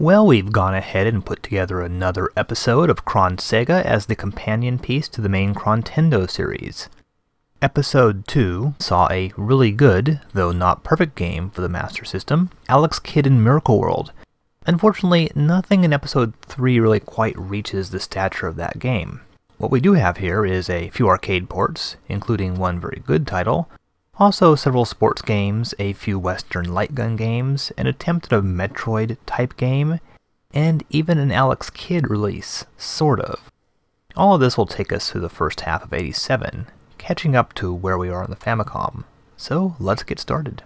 Well, we've gone ahead and put together another episode of Chronsega as the companion piece to the main Chrontendo series. Episode 2 saw a really good, though not perfect game for the Master System, Alex Kidd in Miracle World. Unfortunately, nothing in Episode 3 really quite reaches the stature of that game. What we do have here is a few arcade ports, including one very good title, also several sports games, a few Western light gun games, an attempt at a Metroid-type game, and even an Alex Kidd release, sort of. All of this will take us through the first half of '87, catching up to where we are on the Famicom. So let's get started.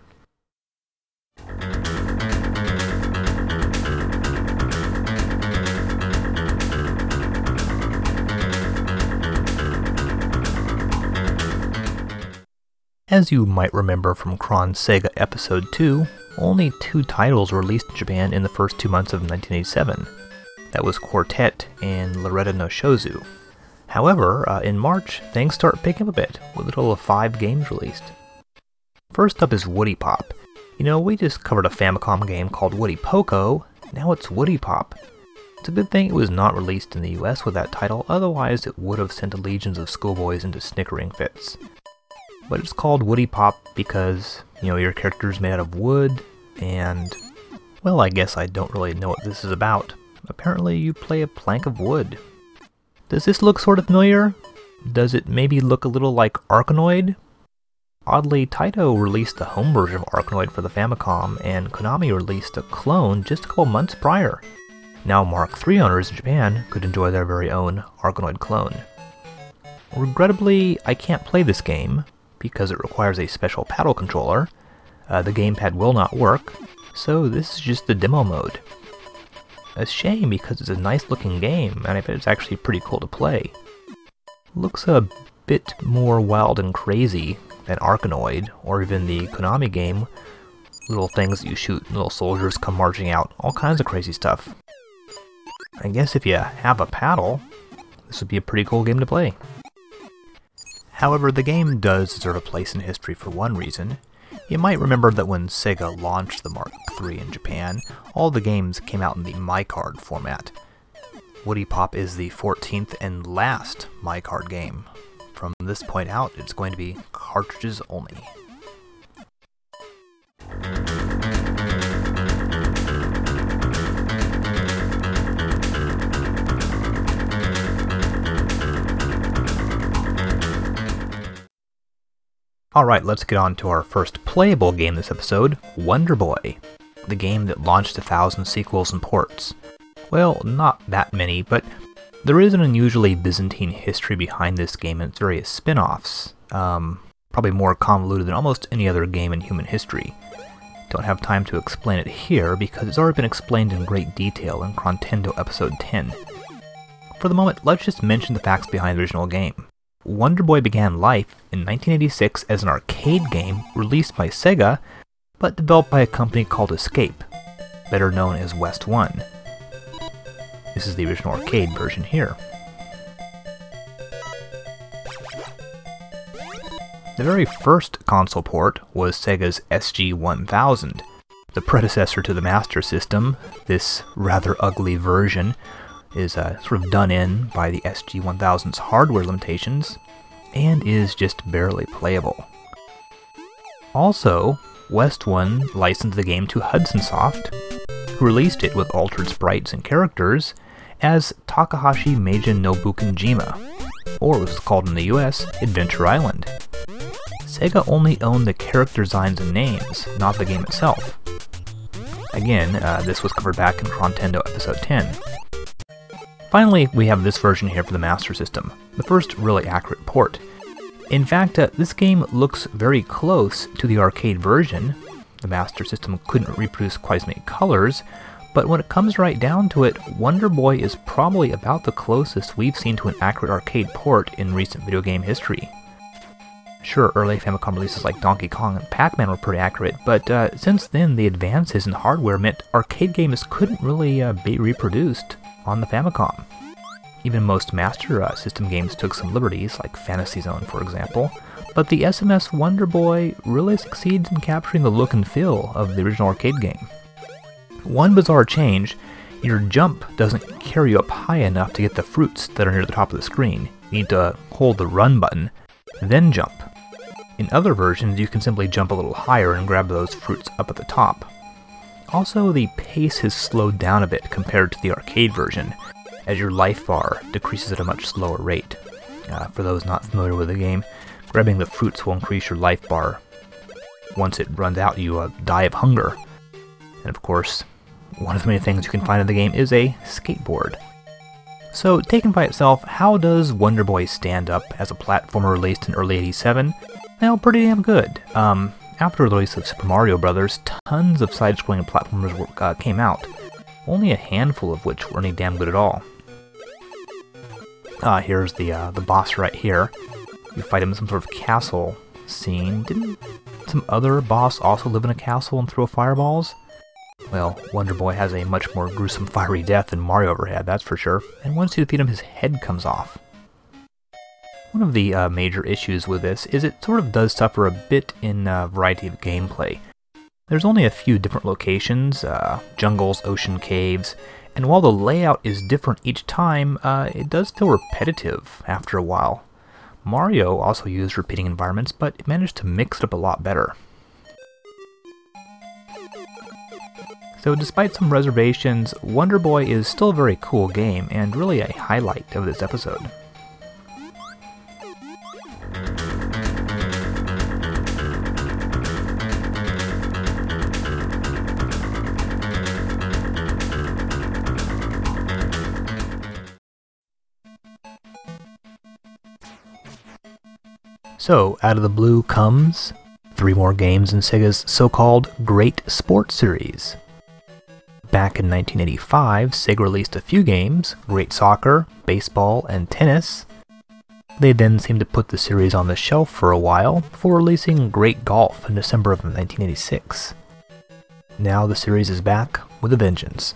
As you might remember from Chronsega Episode 2, only 2 titles were released in Japan in the first 2 months of 1987. That was Quartet and Loretta no Shozu. However, in March, things start picking up a bit, with a total of 5 games released. First up is Woody Pop. You know, we just covered a Famicom game called Woody Poco, now it's Woody Pop. It's a good thing it was not released in the US with that title, otherwise it would have sent legions of schoolboys into snickering fits. But it's called Woody Pop because, you know, your character's made out of wood, and, well, I guess I don't really know what this is about. Apparently you play a plank of wood. Does this look sort of familiar? Does it maybe look a little like Arkanoid? Oddly, Taito released a home version of Arkanoid for the Famicom, and Konami released a clone just a couple months prior. Now Mark III owners in Japan could enjoy their very own Arkanoid clone. Regrettably, I can't play this game, because it requires a special paddle controller. The gamepad will not work, so this is just the demo mode. A shame because it's a nice looking game, and I bet it's actually pretty cool to play. Looks a bit more wild and crazy than Arkanoid, or even the Konami game. Little things that you shoot, little soldiers come marching out, all kinds of crazy stuff. I guess if you have a paddle, this would be a pretty cool game to play. However, the game does deserve a place in history for one reason. You might remember that when Sega launched the Mark III in Japan, all the games came out in the MyCard format. Woody Pop is the 14th and last MyCard game. From this point out, it's going to be cartridges only. Alright, let's get on to our first playable game this episode, Wonder Boy, the game that launched 1,000 sequels and ports. Well, not that many, but there is an unusually Byzantine history behind this game and its various spin-offs, probably more convoluted than almost any other game in human history. Don't have time to explain it here because it's already been explained in great detail in Chrontendo Episode 10. For the moment, let's just mention the facts behind the original game. Wonder Boy began life in 1986 as an arcade game released by Sega, but developed by a company called Escape, better known as West One. This is the original arcade version here. The very first console port was Sega's SG-1000, the predecessor to the Master System. This rather ugly version is sort of done in by the SG-1000's hardware limitations, and is just barely playable. Also, West One licensed the game to Hudson Soft, who released it with altered sprites and characters as Takahashi Meijin no Bukenjima, or it was called in the US, Adventure Island. Sega only owned the character designs and names, not the game itself. Again, this was covered back in Chrontendo Episode 10. Finally, we have this version here for the Master System, the first really accurate port. In fact, this game looks very close to the arcade version. The Master System couldn't reproduce quite as many colors, but when it comes right down to it, Wonder Boy is probably about the closest we've seen to an accurate arcade port in recent video game history. Sure, early Famicom releases like Donkey Kong and Pac-Man were pretty accurate, but since then the advances in hardware meant arcade games couldn't really be reproduced on the Famicom. Even most Master System games took some liberties, like Fantasy Zone for example, but the SMS Wonder Boy really succeeds in capturing the look and feel of the original arcade game. One bizarre change Your jump doesn't carry you up high enough to get the fruits that are near the top of the screen. You need to hold the run button, then jump. In other versions, you can simply jump a little higher and grab those fruits up at the top. Also, the pace is slowed down a bit compared to the arcade version, as your life bar decreases at a much slower rate. For those not familiar with the game, grabbing the fruits will increase your life bar. Once it runs out, you die of hunger. And of course, one of the many things you can find in the game is a skateboard. So, taken by itself, how does Wonder Boy stand up as a platformer released in early '87? Well, pretty damn good. After the release of Super Mario Bros., tons of side-scrolling platformers came out, only a handful of which were any damn good at all. Here's the boss right here. You fight him in some sort of castle scene. Didn't some other boss also live in a castle and throw fireballs? Well, Wonder Boy has a much more gruesome fiery death than Mario ever had, that's for sure, and once you defeat him, his head comes off. One of the major issues with this is it sort of does suffer a bit in variety of gameplay. There's only a few different locations, jungles, ocean caves, and while the layout is different each time, it does feel repetitive after a while. Mario also used repeating environments, but it managed to mix it up a lot better. So despite some reservations, Wonder Boy is still a very cool game, and really a highlight of this episode. So, out of the blue comes 3 more games in Sega's so-called Great Sports Series. Back in 1985, Sega released a few games, Great Soccer, Baseball, and Tennis. They then seemed to put the series on the shelf for a while, before releasing Great Golf in December of 1986. Now the series is back with a vengeance.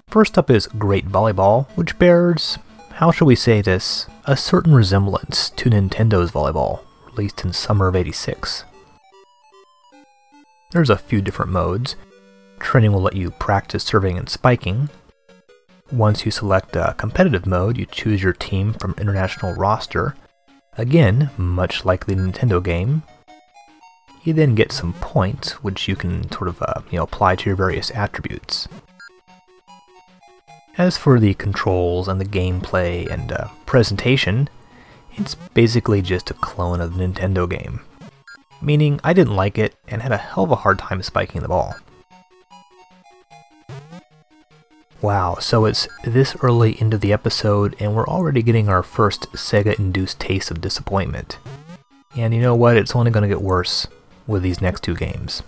First up is Great Volleyball, which bears, how shall we say this, a certain resemblance to Nintendo's Volleyball, released in summer of '86. There's a few different modes. Training will let you practice serving and spiking. Once you select a competitive mode, you choose your team from international roster. Again, much like the Nintendo game. You then get some points, which you can sort of apply to your various attributes. As for the controls and the gameplay and presentation, it's basically just a clone of the Nintendo game. Meaning, I didn't like it and had a hell of a hard time spiking the ball. Wow, so it's this early into the episode and we're already getting our first Sega-induced taste of disappointment. And you know what, it's only going to get worse with these next 2 games.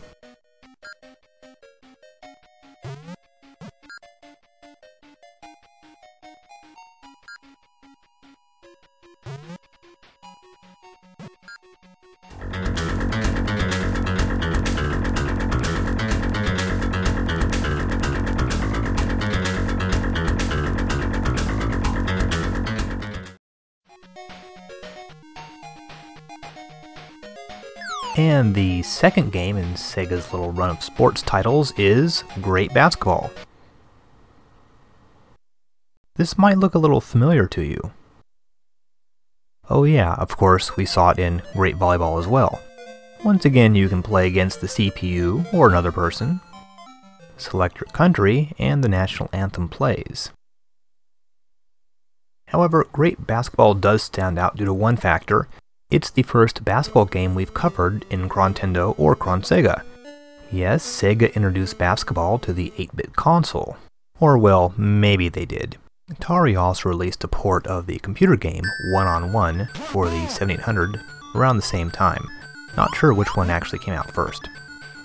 And the second game in Sega's little run of sports titles is Great Basketball. This might look a little familiar to you. Oh yeah, of course, we saw it in Great Volleyball as well. Once again, you can play against the CPU or another person, select your country, and the national anthem plays. However, Great Basketball does stand out due to one factor. It's the first basketball game we've covered in Chrontendo or Chronsega. Yes, Sega introduced basketball to the 8-bit console. Or well, maybe they did. Atari also released a port of the computer game 1-on-1 for the 7800 around the same time. Not sure which one actually came out first.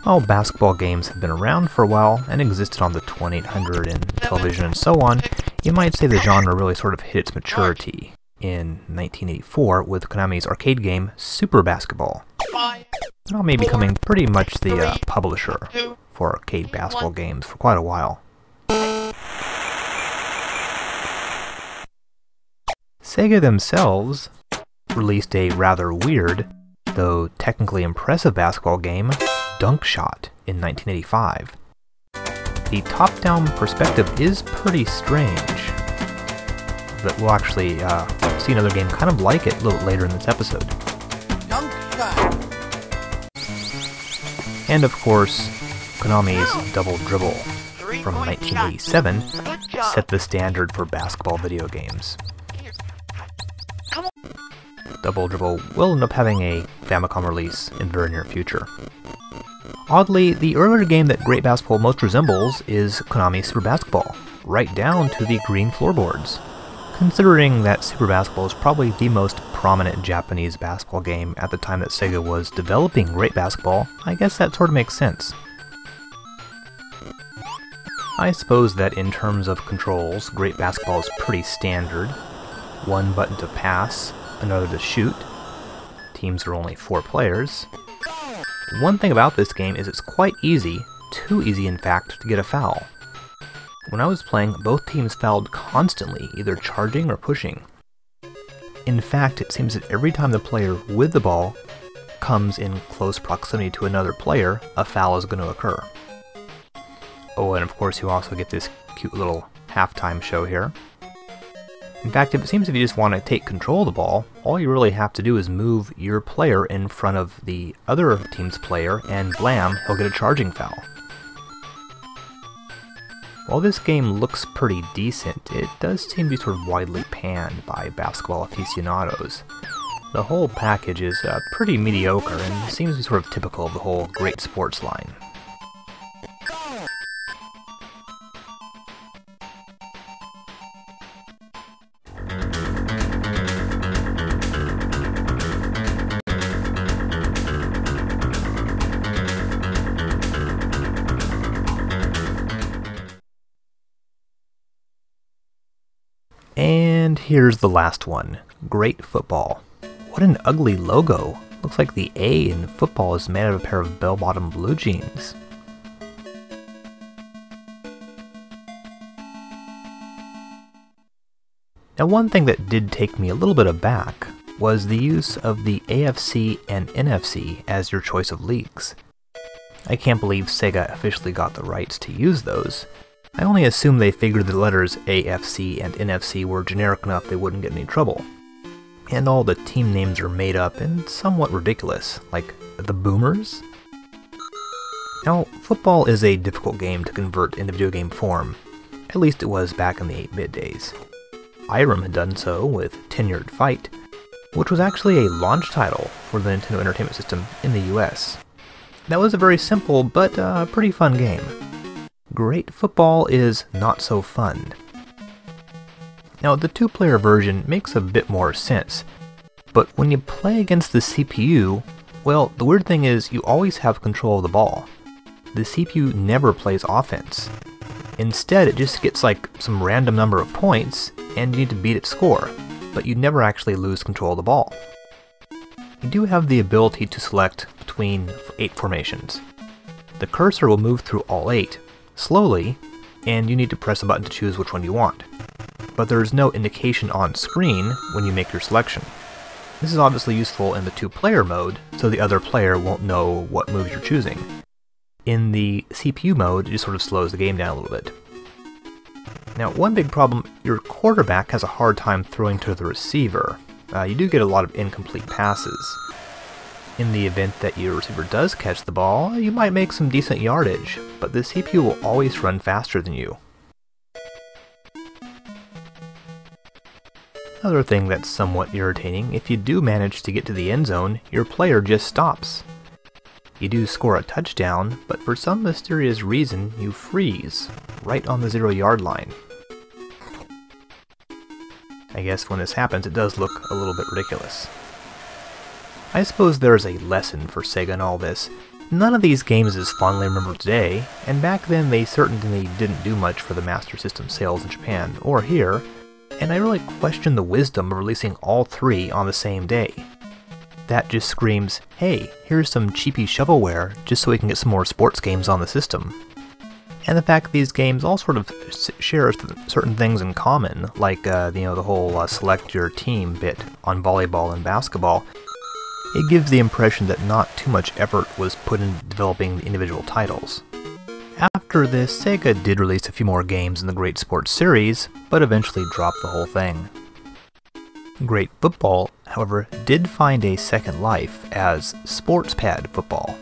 While basketball games have been around for a while and existed on the 2800 and television and so on, you might say the genre really sort of hit its maturity in 1984 with Konami's arcade game Super Basketball. Konami becoming pretty much the publisher for arcade basketball games for quite a while. Sega themselves released a rather weird, though technically impressive basketball game, Dunk Shot, in 1985. the top-down perspective is pretty strange. But we'll actually see another game kind of like it a little later in this episode. And of course, Konami's Double Dribble from 1987 set the standard for basketball video games. Double Dribble will end up having a Famicom release in the very near future. Oddly, the earlier game that Great Basketball most resembles is Konami's Super Basketball, right down to the green floorboards. Considering that Super Basketball is probably the most prominent Japanese basketball game at the time that Sega was developing Great Basketball, I guess that sort of makes sense. I suppose that in terms of controls, Great Basketball is pretty standard. One button to pass, another to shoot. Teams are only 4 players. One thing about this game is it's quite easy, too easy in fact, to get a foul. When I was playing, both teams fouled constantly, either charging or pushing. In fact, it seems that every time the player with the ball comes in close proximity to another player, a foul is going to occur. Oh, and of course you also get this cute little halftime show here. In fact, it seems if you just want to take control of the ball, all you really have to do is move your player in front of the other team's player, and blam, he'll get a charging foul. While this game looks pretty decent, it does seem to be sort of widely panned by basketball aficionados. The whole package is pretty mediocre and seems to be sort of typical of the whole great sports line. And here's the last one, Great Football. What an ugly logo. Looks like the A in football is made out of a pair of bell-bottom blue jeans. Now one thing that did take me a little bit aback was the use of the AFC and NFC as your choice of leagues. I can't believe Sega officially got the rights to use those. I only assume they figured the letters AFC and NFC were generic enough they wouldn't get in any trouble. And all the team names are made up and somewhat ridiculous, like the Boomers? Now, football is a difficult game to convert into video game form. At least it was back in the 8-bit days. Irem had done so with Tenured Fight, which was actually a launch title for the Nintendo Entertainment System in the US. That was a very simple but pretty fun game. Great Football is not so fun. Now, the 2-player version makes a bit more sense, but when you play against the CPU, well, the weird thing is you always have control of the ball. The CPU never plays offense. Instead, it just gets like some random number of points, and you need to beat its score, but you never actually lose control of the ball. You do have the ability to select between 8 formations. The cursor will move through all 8, slowly, and you need to press a button to choose which one you want. But there is no indication on screen when you make your selection. This is obviously useful in the 2-player mode, so the other player won't know what moves you're choosing. In the CPU mode, it just sort of slows the game down a little bit. Now, one big problem, your quarterback has a hard time throwing to the receiver. You do get a lot of incomplete passes. In the event that your receiver does catch the ball, you might make some decent yardage, but the CPU will always run faster than you. Another thing that's somewhat irritating, if you do manage to get to the end zone, your player just stops. You do score a touchdown, but for some mysterious reason, you freeze, right on the 0-yard line. I guess when this happens, it does look a little bit ridiculous. I suppose there is a lesson for Sega in all this. None of these games is fondly remembered today, and back then they certainly didn't do much for the Master System sales in Japan, or here, and I really question the wisdom of releasing all 3 on the same day. That just screams, hey, here's some cheapy shovelware just so we can get some more sports games on the system. And the fact that these games all sort of share certain things in common, like the whole select your team bit on volleyball and basketball, it gives the impression that not too much effort was put into developing the individual titles. After After this, Sega did release a few more games in the Great Sports series, but eventually dropped the whole thing. Great Football, however, did find a second life as Sports Pad Football.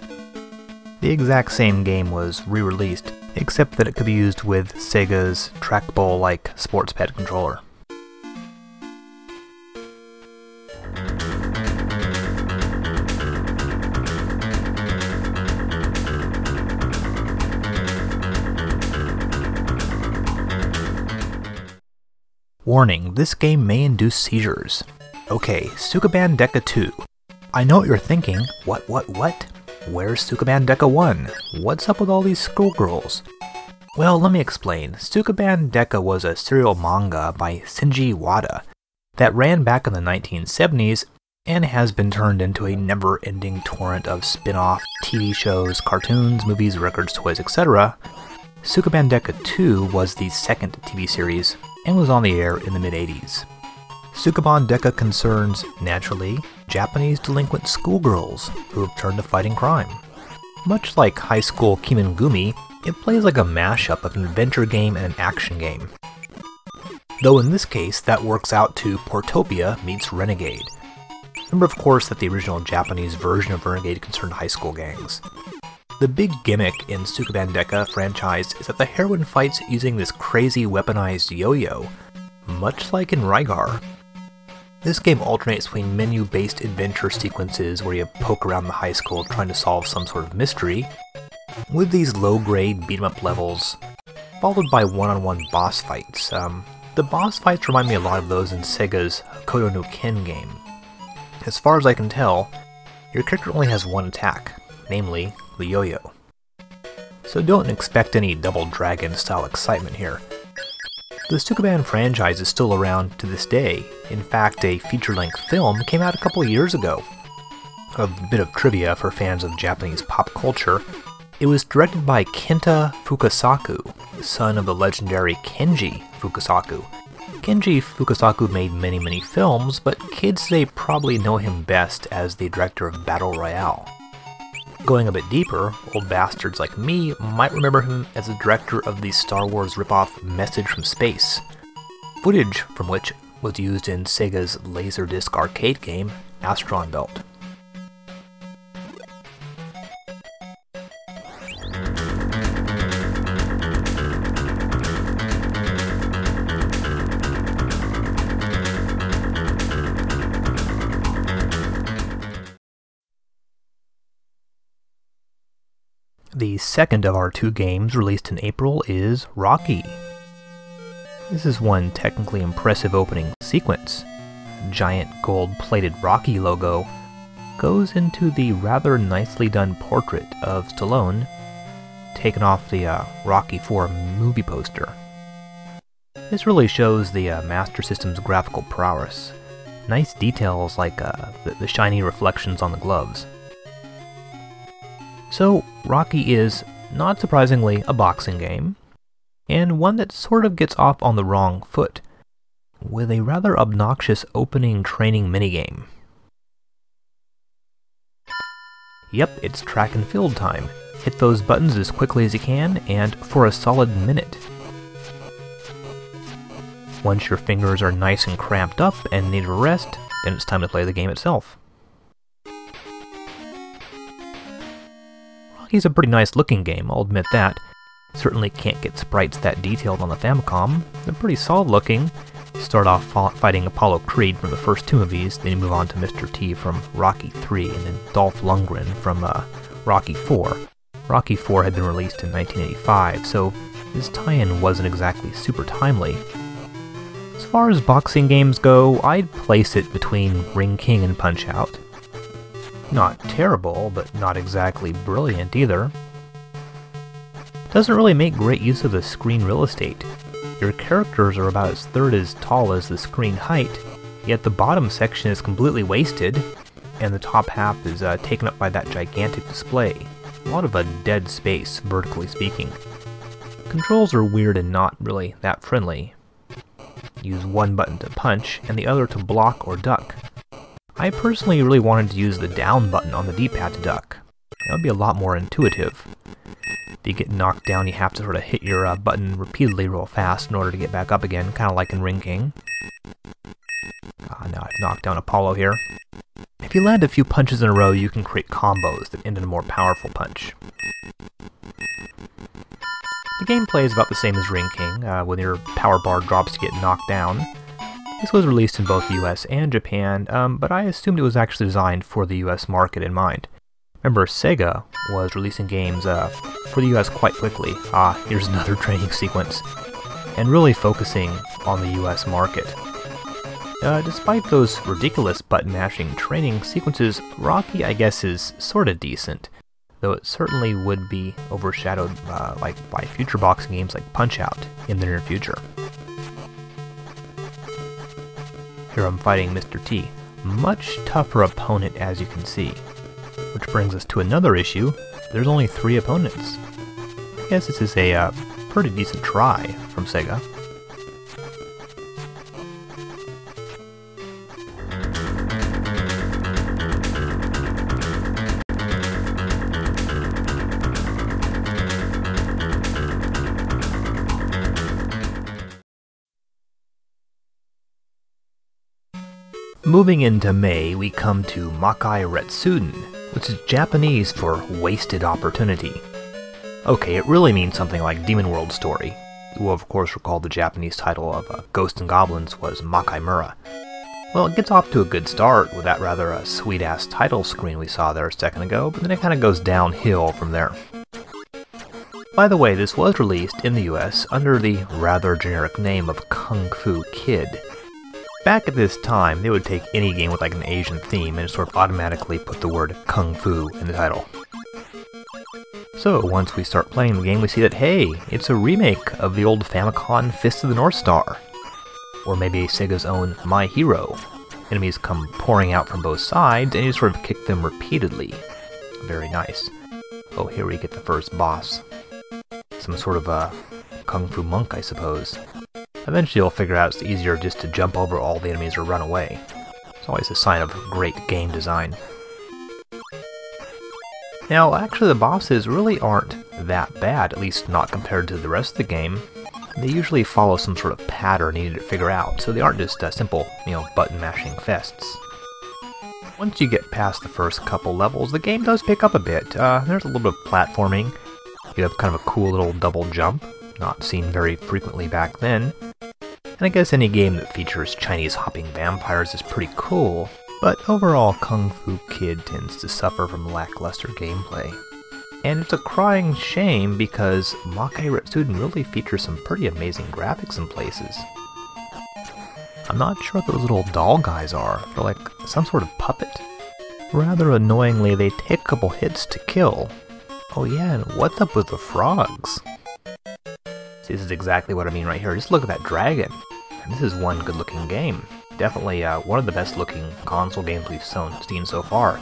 The exact same game was re-released, except that it could be used with Sega's trackball-like Sports Pad controller. Warning, this game may induce seizures. Okay, Sukeban Deka II. I know what you're thinking. What? Where's Sukeban Deka I? What's up with all these schoolgirls? Well, let me explain. Sukeban Deka was a serial manga by Shinji Wada that ran back in the 1970s and has been turned into a never-ending torrent of spin-off TV shows, cartoons, movies, records, toys, etc. Sukeban Deka II was the second TV series and was on the air in the mid-80s. Sukeban Deka concerns, naturally, Japanese delinquent schoolgirls who have turned to fighting crime. Much like High School Kimengumi, it plays like a mashup of an adventure game and an action game. Though in this case, that works out to Portopia meets Renegade. Remember, of course, that the original Japanese version of Renegade concerned high school gangs. The big gimmick in Sukeban Deka franchise is that the heroine fights using this crazy weaponized yo-yo, much like in Rygar. This game alternates between menu-based adventure sequences where you poke around the high school trying to solve some sort of mystery, with these low-grade beat-em-up levels, followed by one-on-one boss fights. The boss fights remind me a lot of those in Sega's Kodo no Ken game. As far as I can tell, your character only has one attack, namely the yo-yo. So don't expect any Double Dragon style excitement here. The Sukeban franchise is still around to this day. In fact, a feature-length film came out a couple years ago. A bit of trivia for fans of Japanese pop culture. It was directed by Kenta Fukasaku, son of the legendary Kenji Fukasaku. Kenji Fukasaku made many films, but kids today probably know him best as the director of Battle Royale. Going a bit deeper, old bastards like me might remember him as the director of the Star Wars ripoff Message from Space, footage from which was used in Sega's Laserdisc arcade game, Astron Belt. The second of our two games released in April is Rocky. This is one technically impressive opening sequence. Giant gold-plated Rocky logo goes into the rather nicely done portrait of Stallone, taken off the Rocky IV movie poster. This really shows the Master System's graphical prowess. Nice details like the shiny reflections on the gloves. So, Rocky is, not surprisingly, a boxing game, and one that sort of gets off on the wrong foot, with a rather obnoxious opening training minigame. Yep, it's track and field time. Hit those buttons as quickly as you can, and for a solid minute. Once your fingers are nice and cramped up and need a rest, then it's time to play the game itself. Rocky's a pretty nice looking game, I'll admit that. Certainly can't get sprites that detailed on the Famicom. They're pretty solid looking. You start off fighting Apollo Creed from the first two movies, then you move on to Mr. T from Rocky 3, and then Dolph Lundgren from Rocky 4. Rocky 4 had been released in 1985, so this tie-in wasn't exactly super timely. As far as boxing games go, I'd place it between Ring King and Punch-Out. Not terrible, but not exactly brilliant either. Doesn't really make great use of the screen real estate. Your characters are about a third as tall as the screen height, yet the bottom section is completely wasted, and the top half is taken up by that gigantic display. A lot of a dead space, vertically speaking. Controls are weird and not really that friendly. Use one button to punch, and the other to block or duck. I personally really wanted to use the down button on the D-pad to duck. That would be a lot more intuitive. If you get knocked down, you have to sort of hit your button repeatedly real fast in order to get back up again, kind of like in Ring King. Now I've knocked down Apollo here. If you land a few punches in a row, you can create combos that end in a more powerful punch. The gameplay is about the same as Ring King, when your power bar drops to get knocked down. This was released in both the US and Japan, but I assumed it was actually designed for the US market in mind. Remember, Sega was releasing games for the US quite quickly. Here's another training sequence. And really focusing on the US market. Despite those ridiculous button-mashing training sequences, Rocky, I guess, is sorta decent, though it certainly would be overshadowed by future boxing games like Punch-Out in the near future. Here I'm fighting Mr. T, much tougher opponent as you can see. Which brings us to another issue, there's only 3 opponents. I guess this is a pretty decent try from Sega. Moving into May, we come to Makai Retsuden, which is Japanese for wasted opportunity. Okay, it really means something like Demon World Story. You will of course recall the Japanese title of Ghosts and Goblins was Makai Mura. Well, it gets off to a good start with that rather sweet-ass title screen we saw there a second ago, but then it kind of goes downhill from there. By the way, this was released in the US under the rather generic name of Kung Fu Kid. Back at this time, they would take any game with like an Asian theme and sort of automatically put the word Kung Fu in the title. So once we start playing the game, we see that, hey, it's a remake of the old Famicom Fist of the North Star. Or maybe Sega's own My Hero. Enemies come pouring out from both sides, and you sort of kick them repeatedly. Very nice. Oh, here we get the first boss. Some sort of a Kung Fu monk, I suppose. Eventually you'll figure out it's easier just to jump over all the enemies or run away. It's always a sign of great game design. Now, actually the bosses really aren't that bad, at least not compared to the rest of the game. They usually follow some sort of pattern needed to figure out, so they aren't just simple, button-mashing fests. Once you get past the first couple levels, the game does pick up a bit. There's a little bit of platforming. You have kind of a cool little double jump, not seen very frequently back then. And I guess any game that features Chinese hopping vampires is pretty cool, but overall Kung Fu Kid tends to suffer from lackluster gameplay. And it's a crying shame because Makai Retsuden really features some pretty amazing graphics in places. I'm not sure what those little doll guys are, they're like some sort of puppet. Rather annoyingly, they take a couple hits to kill. Oh yeah, and what's up with the frogs? This is exactly what I mean right here. Just look at that dragon. And this is one good looking game. Definitely one of the best looking console games we've seen so far.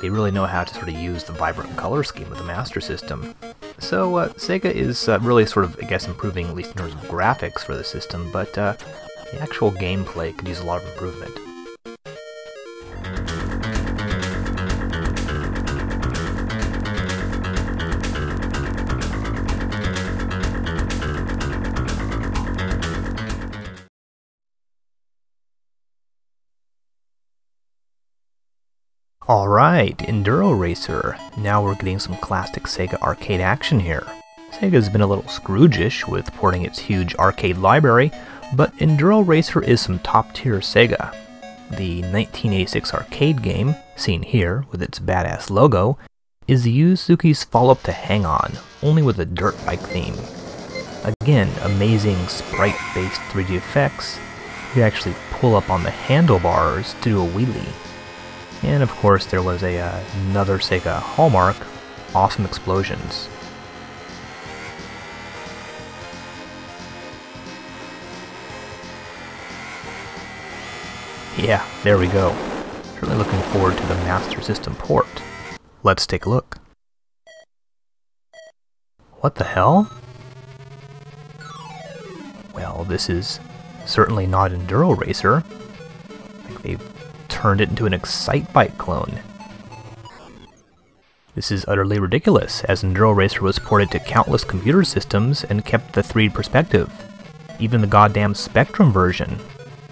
They really know how to sort of use the vibrant color scheme of the Master System. So Sega is really sort of, I guess, improving at least in terms of graphics for the system, but the actual gameplay could use a lot of improvement. Alright, Enduro Racer. Now we're getting some classic Sega arcade action here. Sega's been a little Scrooge-ish with porting its huge arcade library, but Enduro Racer is some top-tier Sega. The 1986 arcade game, seen here with its badass logo, is Yu Suzuki's follow-up to Hang On, only with a dirt bike theme. Again, amazing sprite-based 3D effects. You actually pull up on the handlebars to do a wheelie. And of course there was another Sega hallmark, awesome explosions. Yeah, there we go. Certainly looking forward to the Master System port. Let's take a look. What the hell? Well, this is certainly not Enduro Racer. Like they've turned it into an Excitebike clone. This is utterly ridiculous, as Enduro Racer was ported to countless computer systems and kept the 3D perspective. Even the goddamn Spectrum version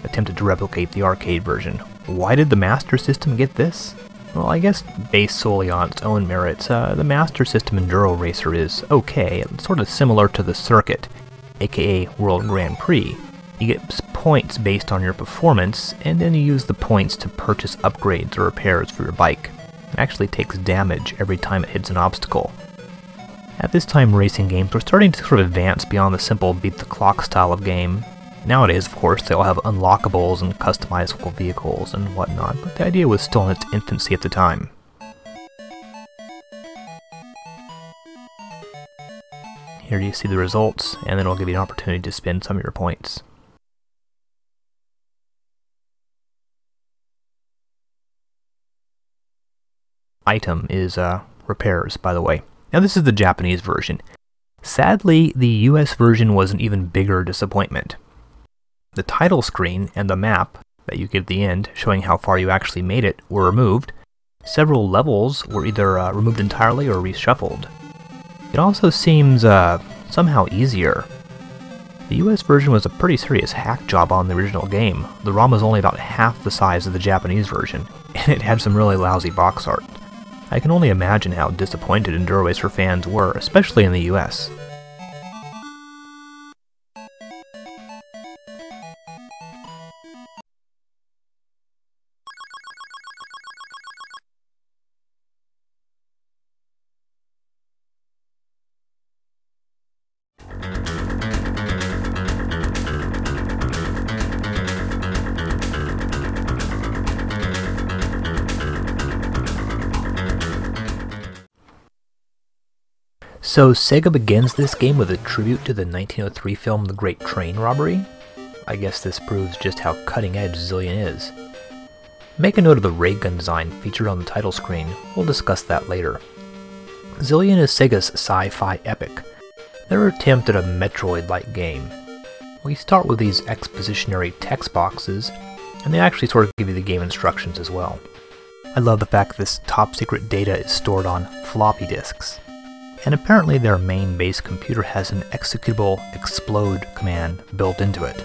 attempted to replicate the arcade version. Why did the Master System get this? Well, I guess based solely on its own merits, the Master System Enduro Racer is okay. It's sort of similar to the circuit, aka World Grand Prix. You get points based on your performance, and then you use the points to purchase upgrades or repairs for your bike. It actually takes damage every time it hits an obstacle. At this time, racing games were starting to sort of advance beyond the simple beat-the-clock style of game. Nowadays, of course, they all have unlockables and customizable vehicles and whatnot, but the idea was still in its infancy at the time. Here you see the results, and then it'll give you an opportunity to spend some of your points. Item is repairs, by the way. Now this is the Japanese version. Sadly, the US version was an even bigger disappointment. The title screen and the map that you get at the end, showing how far you actually made it, were removed. Several levels were either removed entirely or reshuffled. It also seems somehow easier. The US version was a pretty serious hack job on the original game. The ROM was only about half the size of the Japanese version, and it had some really lousy box art. I can only imagine how disappointed Enduro Racer fans were, especially in the US. So Sega begins this game with a tribute to the 1903 film The Great Train Robbery. I guess this proves just how cutting-edge Zillion is. Make a note of the ray gun design featured on the title screen. We'll discuss that later. Zillion is Sega's sci-fi epic, their attempt at a Metroid-like game. We start with these expositionary text boxes, and they actually sort of give you the game instructions as well. I love the fact this top-secret data is stored on floppy disks. And apparently their main base computer has an executable explode command built into it.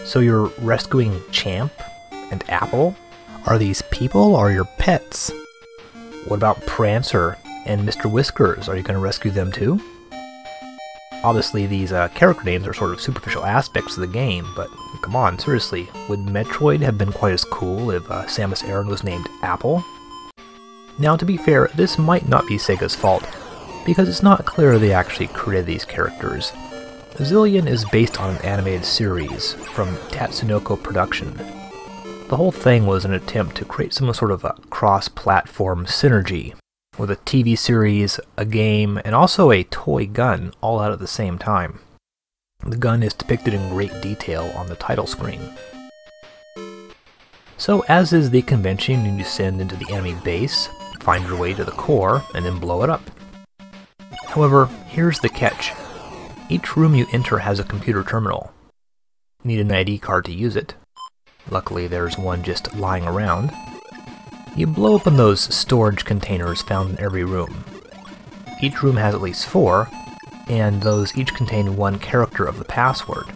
So you're rescuing Champ and Apple? Are these people or your pets? What about Prancer and Mr. Whiskers? Are you going to rescue them too? Obviously, these character names are sort of superficial aspects of the game, but come on, seriously, would Metroid have been quite as cool if Samus Aran was named Apple? Now, to be fair, this might not be Sega's fault, because it's not clear they actually created these characters. Zillion is based on an animated series from Tatsunoko Production. The whole thing was an attempt to create some sort of a cross-platform synergy, with a TV series, a game, and also a toy gun all out at the same time. The gun is depicted in great detail on the title screen. So as is the convention, you descend into the enemy base, find your way to the core, and then blow it up. However, here's the catch. Each room you enter has a computer terminal. You need an ID card to use it. Luckily there's one just lying around. You blow open those storage containers found in every room. Each room has at least 4, and those each contain one character of the password.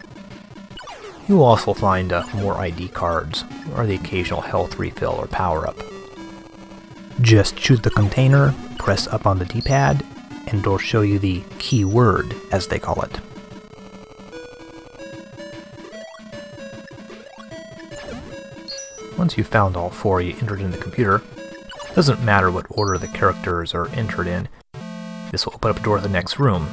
You will also find more ID cards, or the occasional health refill or power-up. Just shoot the container, press up on the D-pad, and it'll show you the keyword, as they call it. Once you've found all 4 you entered in the computer, it doesn't matter what order the characters are entered in, this will open up a door to the next room.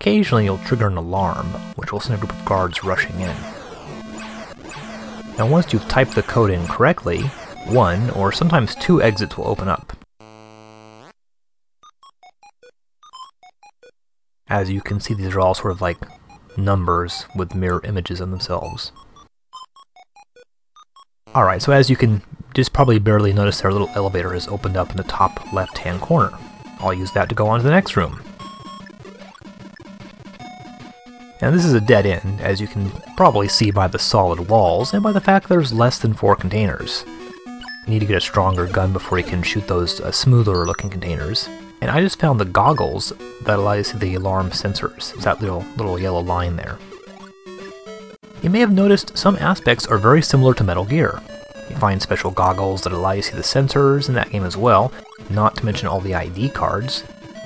Occasionally you'll trigger an alarm, which will send a group of guards rushing in. Now once you've typed the code in correctly, 1 or sometimes 2 exits will open up. As you can see, these are all sort of like numbers with mirror images of themselves. Alright, so as you can just probably barely notice, their little elevator has opened up in the top left-hand corner. I'll use that to go on to the next room. Now this is a dead end, as you can probably see by the solid walls, and by the fact there's less than 4 containers. You need to get a stronger gun before you can shoot those smoother looking containers. And I just found the goggles that allow you to see the alarm sensors. It's that little yellow line there. You may have noticed some aspects are very similar to Metal Gear. You find special goggles that allow you to see the sensors in that game as well, not to mention all the ID cards.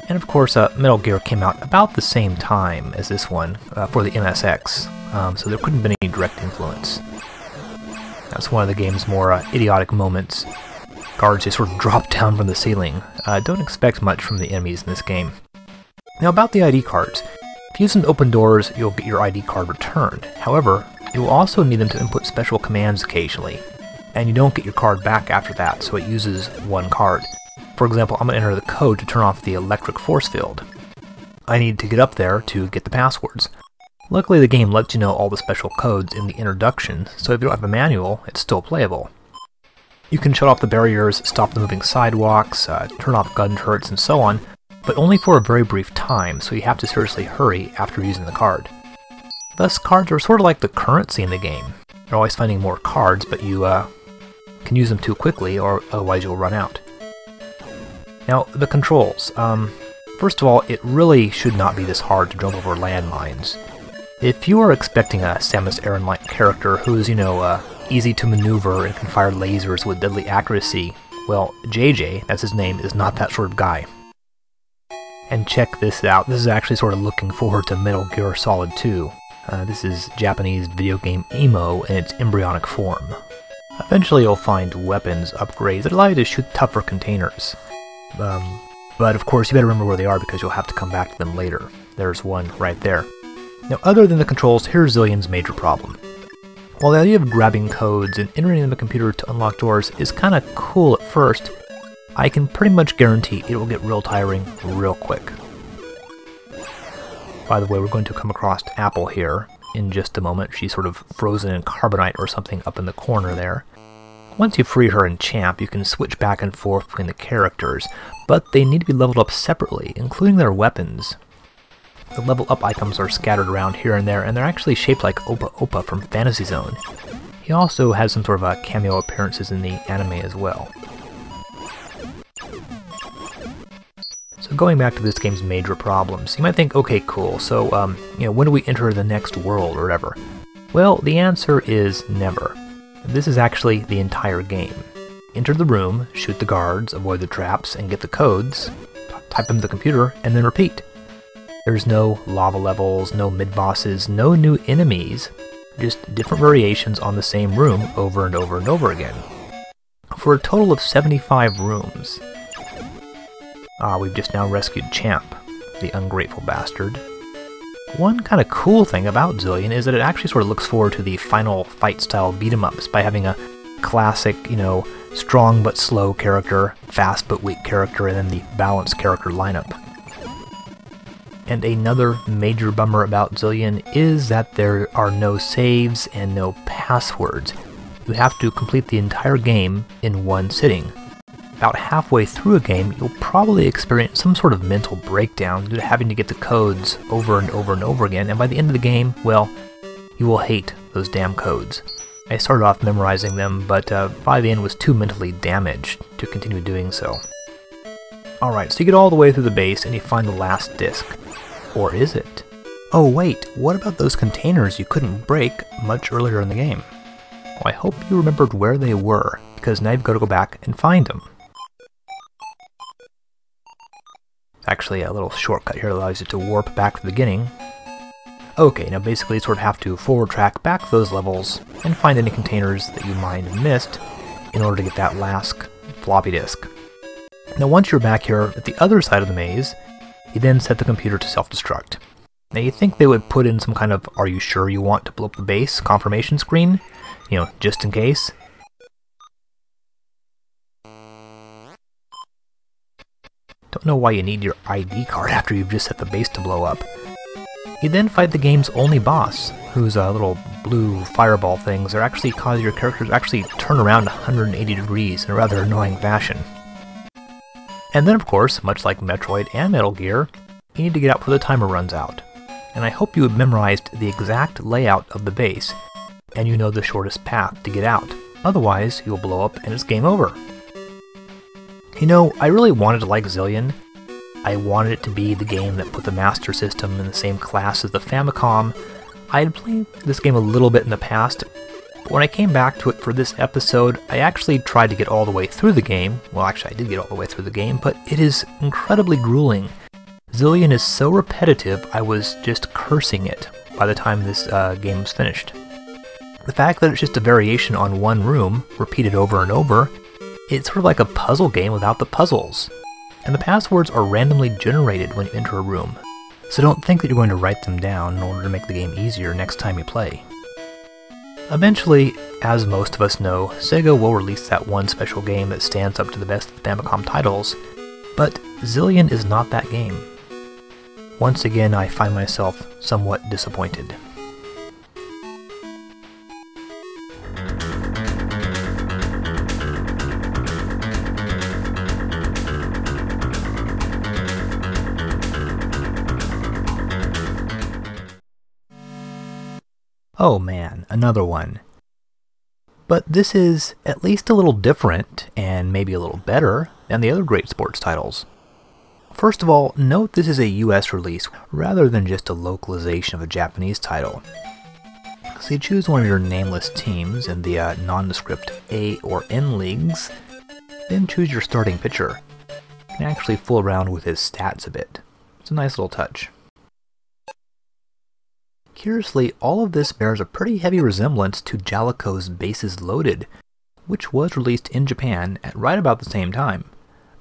And of course, Metal Gear came out about the same time as this one for the MSX, so there couldn't have been any direct influence. That's one of the game's more idiotic moments. Guards just sort of drop down from the ceiling. Don't expect much from the enemies in this game. Now about the ID cards. If you use them to open doors, you'll get your ID card returned. However, you will also need them to input special commands occasionally, and you don't get your card back after that, so it uses one card. For example, I'm going to enter the code to turn off the electric force field. I need to get up there to get the passwords. Luckily the game lets you know all the special codes in the introduction, so if you don't have a manual, it's still playable. You can shut off the barriers, stop the moving sidewalks, turn off gun turrets and so on, but only for a very brief time, so you have to seriously hurry after using the card. Thus, cards are sort of like the currency in the game. You're always finding more cards, but you can use them too quickly, or otherwise you'll run out. Now, the controls. First of all, it really should not be this hard to jump over landmines. If you are expecting a Samus Aran-like character who is, easy to maneuver and can fire lasers with deadly accuracy, well, JJ, that's his name, is not that sort of guy. And check this out, this is actually sort of looking forward to Metal Gear Solid 2. This is Japanese video game emo in its embryonic form. Eventually you'll find weapons upgrades that allow you to shoot tougher containers. But of course you better remember where they are because you'll have to come back to them later. There's one right there. Now other than the controls, here's Zillion's major problem. While the idea of grabbing codes and entering in the computer to unlock doors is kinda cool at first, I can pretty much guarantee it will get real tiring real quick. By the way, we're going to come across Apple here in just a moment. She's sort of frozen in carbonite or something up in the corner there. Once you free her and Champ, you can switch back and forth between the characters, but they need to be leveled up separately, including their weapons. The level up items are scattered around here and there, and they're actually shaped like Opa Opa from Fantasy Zone. He also has some sort of cameo appearances in the anime as well. So going back to this game's major problems, you might think, okay, cool, so, when do we enter the next world or whatever? Well, the answer is never. This is actually the entire game. Enter the room, shoot the guards, avoid the traps, and get the codes, type them to the computer, and then repeat. There's no lava levels, no mid-bosses, no new enemies, just different variations on the same room over and over and over again. For a total of 75 rooms. We've just now rescued Champ, the ungrateful bastard. One kind of cool thing about Zillion is that it actually sort of looks forward to the final fight-style beat-em-ups by having a classic, strong but slow character, fast but weak character, and then the balanced character lineup. And another major bummer about Zillion is that there are no saves and no passwords. You have to complete the entire game in one sitting. About halfway through a game, you'll probably experience some sort of mental breakdown due to having to get the codes over and over and over again, and by the end of the game, well, you will hate those damn codes. I started off memorizing them, but by the end was too mentally damaged to continue doing so. Alright, so you get all the way through the base and you find the last disc. Or is it? Oh wait, what about those containers you couldn't break much earlier in the game? Well, I hope you remembered where they were, because now you've got to go back and find them. Actually, a little shortcut here allows you to warp back to the beginning. Okay, now basically you sort of have to forward track back to those levels and find any containers that you might have missed in order to get that last floppy disk. Now once you're back here at the other side of the maze, you then set the computer to self-destruct. Now you think they would put in some kind of "are you sure you want to blow up the base" confirmation screen? Just in case. Don't know why you need your ID card after you've just set the base to blow up. You then fight the game's only boss, whose little blue fireball things are actually cause your characters actually turn around 180 degrees in a rather annoying fashion. And then of course, much like Metroid and Metal Gear, you need to get out before the timer runs out. and I hope you have memorized the exact layout of the base, and you know the shortest path to get out. Otherwise, you'll blow up and it's game over. You know, I really wanted to like Zillion. I wanted it to be the game that put the Master System in the same class as the Famicom. I had played this game a little bit in the past, but when I came back to it for this episode, I actually tried to get all the way through the game. Well, actually I did get all the way through the game, but it is incredibly grueling. Zillion is so repetitive, I was just cursing it by the time this game was finished. The fact that it's just a variation on one room, repeated over and over, it's sort of like a puzzle game without the puzzles. And the passwords are randomly generated when you enter a room, so don't think that you're going to write them down in order to make the game easier next time you play. Eventually, as most of us know, Sega will release that one special game that stands up to the best of the Famicom titles, but Zillion is not that game. Once again, I find myself somewhat disappointed. Oh man, another one. But this is at least a little different, and maybe a little better, than the other great sports titles. First of all, note this is a US release, rather than just a localization of a Japanese title. So you choose one of your nameless teams in the nondescript A or N leagues, then choose your starting pitcher. You can actually fool around with his stats a bit. It's a nice little touch. Curiously, all of this bears a pretty heavy resemblance to Jaleco's Bases Loaded, which was released in Japan at right about the same time.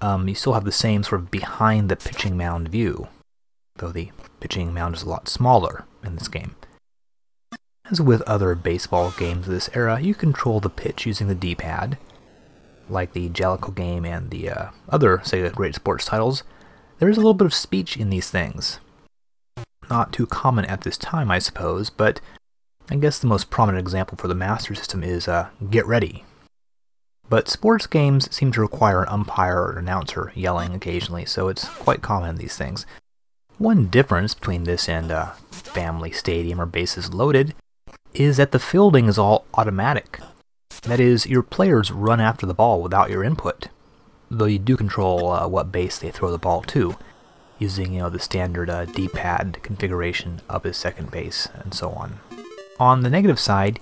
You still have the same sort of behind the pitching mound view, though the pitching mound is a lot smaller in this game. As with other baseball games of this era, you control the pitch using the D-pad. Like the Jaleco game and the other Sega Great Sports titles, there is a little bit of speech in these things. Not too common at this time, I suppose, but I guess the most prominent example for the Master System is Get Ready. But sports games seem to require an umpire or an announcer yelling occasionally, so it's quite common in these things. One difference between this and Family Stadium or Bases Loaded is that the fielding is all automatic. That is, your players run after the ball without your input, though you do control what base they throw the ball to, using the standard D-pad configuration up as second base and so on. On the negative side,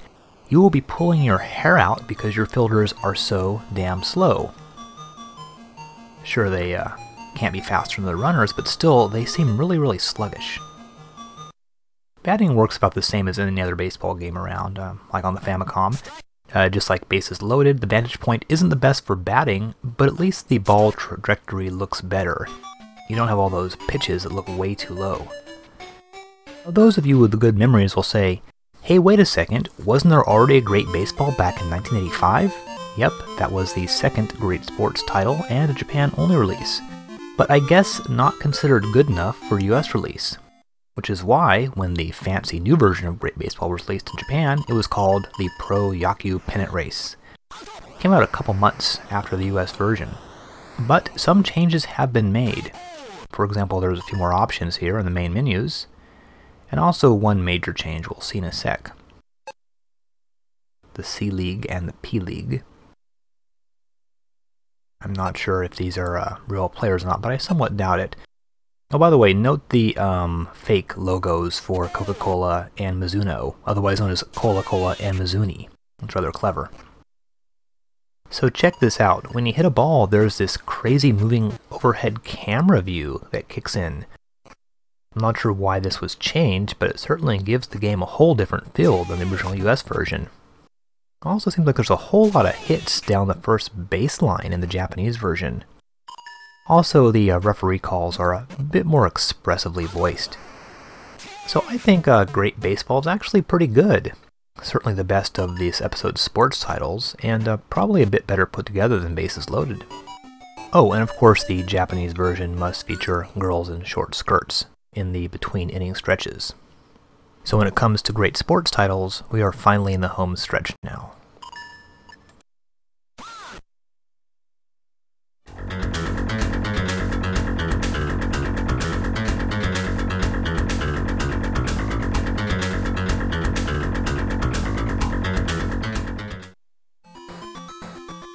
you will be pulling your hair out because your fielders are so damn slow. Sure, they can't be faster than the runners, but still, they seem really sluggish. Batting works about the same as any other baseball game around, like on the Famicom. Just like Bases Loaded, the vantage point isn't the best for batting, but at least the ball trajectory looks better. You don't have all those pitches that look way too low. Those of you with the good memories will say, hey, wait a second, wasn't there already a great baseball back in 1985? Yep, that was the second great sports title and a Japan-only release, but I guess not considered good enough for US release. Which is why, when the fancy new version of Great Baseball was released in Japan, it was called the Pro Yaku Pennant Race. It came out a couple months after the US version. But some changes have been made. For example, there's a few more options here in the main menus, and also one major change we'll see in a sec. The C League and the P League. I'm not sure if these are real players or not, but I somewhat doubt it. Oh, by the way, note the fake logos for Coca-Cola and Mizuno, otherwise known as Cola-Cola and Mizuni. It's rather clever. So check this out. When you hit a ball, there's this crazy moving overhead camera view that kicks in. I'm not sure why this was changed, but it certainly gives the game a whole different feel than the original US version. It also seems like there's a whole lot of hits down the first baseline in the Japanese version. Also, the referee calls are a bit more expressively voiced. So I think Great Baseball is actually pretty good. Certainly the best of this episode's sports titles, and probably a bit better put together than Bases Loaded. Oh, and of course the Japanese version must feature girls in short skirts in the between-inning stretches. So when it comes to great sports titles, we are finally in the home stretch now.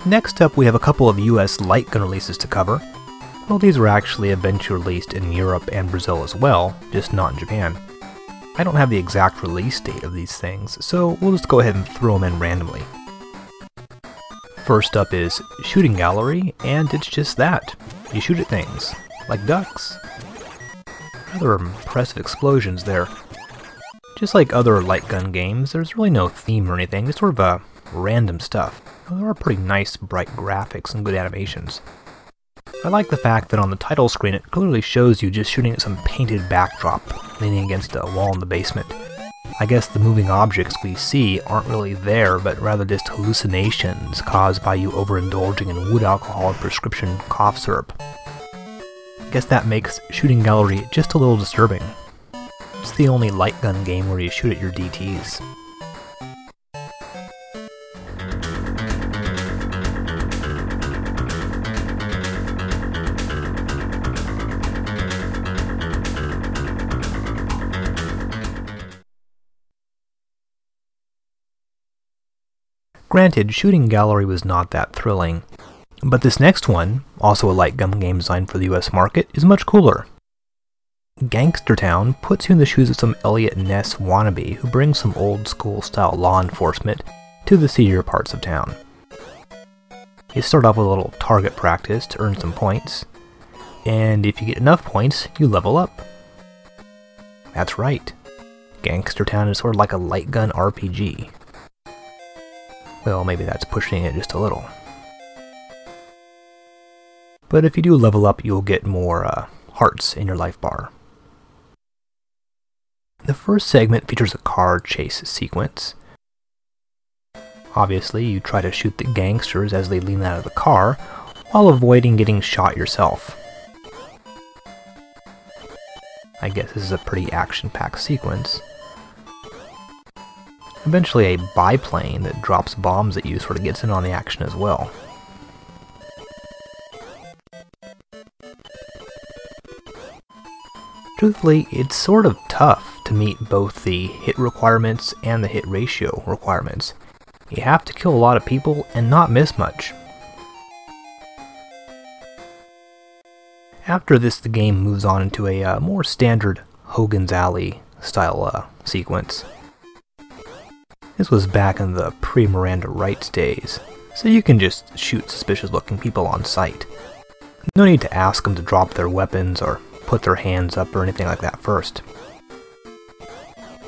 Next up we have a couple of US light gun releases to cover. Well, these were actually eventually released in Europe and Brazil as well, just not in Japan. I don't have the exact release date of these things, so we'll just go ahead and throw them in randomly. First up is Shooting Gallery, and it's just that. You shoot at things, like ducks. Rather impressive explosions there. Just like other light gun games, there's really no theme or anything, just sort of random stuff. There are pretty nice, bright graphics and good animations. I like the fact that on the title screen it clearly shows you just shooting at some painted backdrop, leaning against a wall in the basement. I guess the moving objects we see aren't really there, but rather just hallucinations caused by you overindulging in wood alcohol and prescription cough syrup. I guess that makes Shooting Gallery just a little disturbing. It's the only light gun game where you shoot at your DTs. Granted, Shooting Gallery was not that thrilling, but this next one, also a light gun game designed for the US market, is much cooler. Gangster Town puts you in the shoes of some Elliot Ness wannabe who brings some old school style law enforcement to the seedier parts of town. You start off with a little target practice to earn some points, and if you get enough points, you level up. That's right, Gangster Town is sort of like a light gun RPG. Well, maybe that's pushing it just a little. But if you do level up, you'll get more hearts in your life bar. The first segment features a car chase sequence. Obviously, you try to shoot the gangsters as they lean out of the car, while avoiding getting shot yourself. I guess this is a pretty action-packed sequence. Eventually a biplane that drops bombs at you sort of gets in on the action as well. Truthfully, it's sort of tough to meet both the hit requirements and the hit ratio requirements. You have to kill a lot of people and not miss much. After this, the game moves on into a more standard Hogan's Alley style sequence. This was back in the pre-Miranda rights days, so you can just shoot suspicious looking people on sight. No need to ask them to drop their weapons or put their hands up or anything like that first.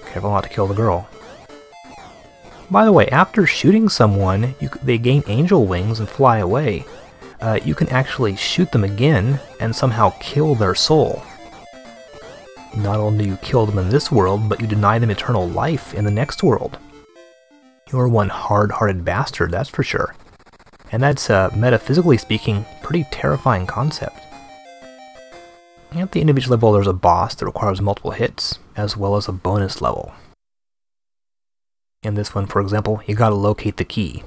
Careful not to kill the girl. By the way, after shooting someone, they gain angel wings and fly away. You can actually shoot them again and somehow kill their soul. Not only do you kill them in this world, but you deny them eternal life in the next world. You're one hard-hearted bastard, that's for sure. And that's, metaphysically speaking, pretty terrifying concept. At the individual level, there's a boss that requires multiple hits, as well as a bonus level. In this one, for example, you gotta locate the key.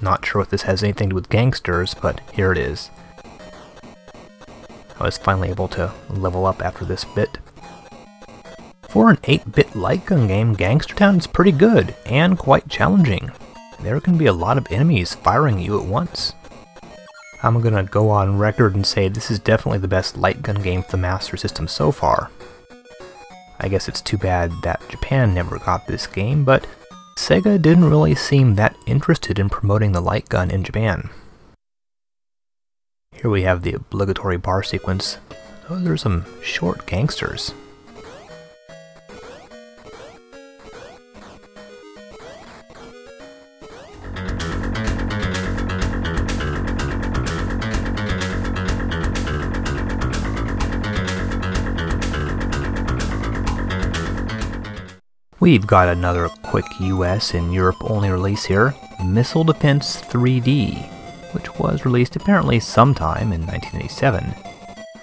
Not sure if this has anything to do with gangsters, but here it is. I was finally able to level up after this bit. For an 8-bit light gun game, Gangster Town is pretty good, and quite challenging. There can be a lot of enemies firing at you at once. I'm gonna go on record and say this is definitely the best light gun game for the Master System so far. I guess it's too bad that Japan never got this game, but Sega didn't really seem that interested in promoting the light gun in Japan. Here we have the obligatory bar sequence. Those are some short gangsters. We've got another quick US and Europe only release here, Missile Defense 3D, which was released apparently sometime in 1987.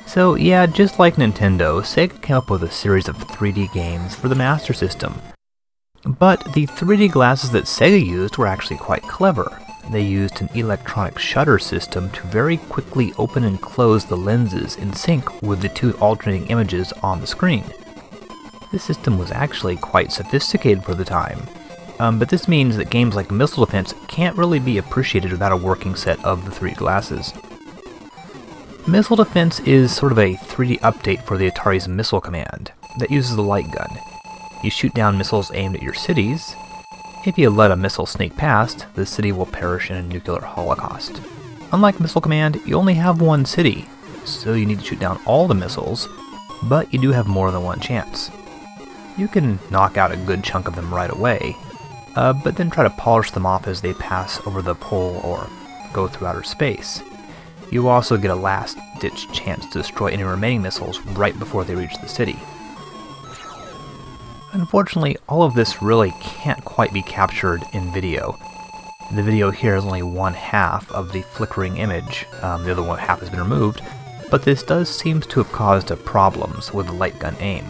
So yeah, just like Nintendo, Sega came up with a series of 3D games for the Master System. But the 3D glasses that Sega used were actually quite clever. They used an electronic shutter system to very quickly open and close the lenses in sync with the two alternating images on the screen. This system was actually quite sophisticated for the time, but this means that games like Missile Defense can't really be appreciated without a working set of the 3 glasses. Missile Defense is sort of a 3D update for the Atari's Missile Command that uses the light gun. You shoot down missiles aimed at your cities. If you let a missile sneak past, the city will perish in a nuclear holocaust. Unlike Missile Command, you only have one city, so you need to shoot down all the missiles, but you do have more than one chance. You can knock out a good chunk of them right away, but then try to polish them off as they pass over the pole or go through outer space. You also get a last-ditch chance to destroy any remaining missiles right before they reach the city. Unfortunately, all of this really can't quite be captured in video. The video here is only one half of the flickering image, the other one half has been removed, but this does seem to have caused problems with the light gun aim.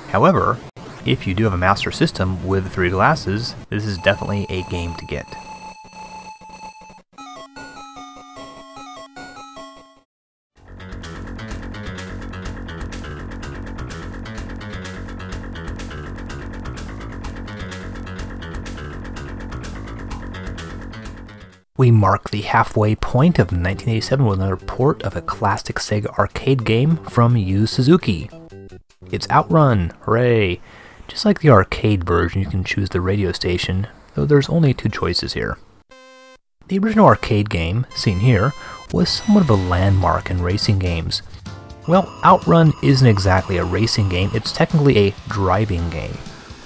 However, if you do have a Master System with the 3 glasses, this is definitely a game to get. We mark the halfway point of 1987 with another port of a classic Sega arcade game from Yu Suzuki. It's Outrun! Hooray! Just like the arcade version, you can choose the radio station, though there's only 2 choices here. The original arcade game, seen here, was somewhat of a landmark in racing games. Well, Outrun isn't exactly a racing game, it's technically a driving game.